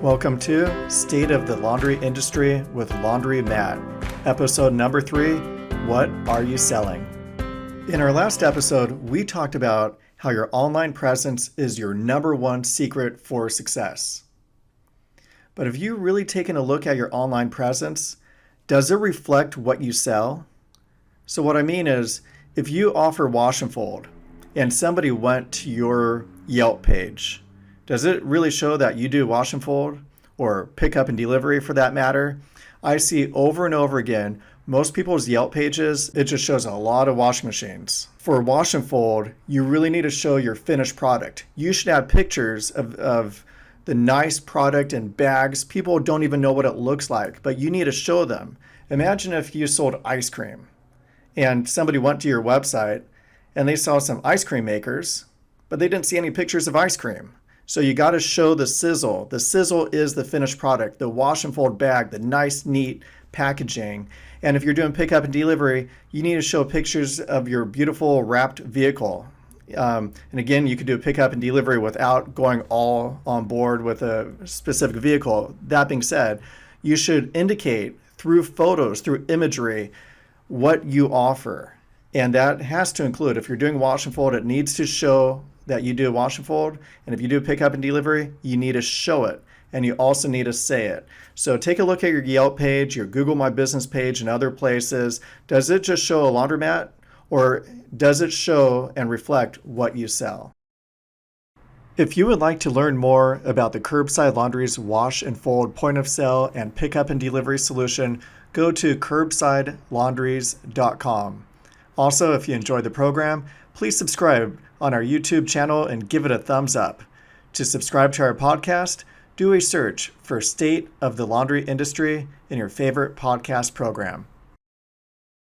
Welcome to State of the Laundry Industry with Laundry Matt, episode number 3, What Are You Selling? In our last episode, we talked about how your online presence is your number one secret for success. But have you really taken a look at your online presence? Does it reflect what you sell? So what I mean is, if you offer wash and fold and somebody went to your Yelp page, does it really show that you do wash and fold or pick up and delivery for that matter? I see over and over again, most people's Yelp pages, it just shows a lot of washing machines. For wash and fold, you really need to show your finished product. You should have pictures of the nice product in bags. People don't even know what it looks like, but you need to show them. Imagine if you sold ice cream and somebody went to your website and they saw some ice cream makers, but they didn't see any pictures of ice cream. So you got to show the sizzle. The sizzle is the finished product, the wash and fold bag, the nice, neat packaging. And if you're doing pickup and delivery, you need to show pictures of your beautiful wrapped vehicle. And again, you could do a pickup and delivery without going all on board with a specific vehicle. That being said, you should indicate through photos, through imagery, what you offer. And that has to include, if you're doing wash and fold, it needs to show that you do wash and fold. And if you do pick up and delivery, you need to show it. And you also need to say it. So take a look at your Yelp page, your Google My Business page, and other places. Does it just show a laundromat, or does it show and reflect what you sell? If you would like to learn more about the Curbside Laundry's wash and fold point of sale and pickup and delivery solution, go to curbsidelaundries.com. Also, if you enjoyed the program, please subscribe on our YouTube channel and give it a thumbs up. To subscribe to our podcast, do a search for State of the Laundry Industry in your favorite podcast program.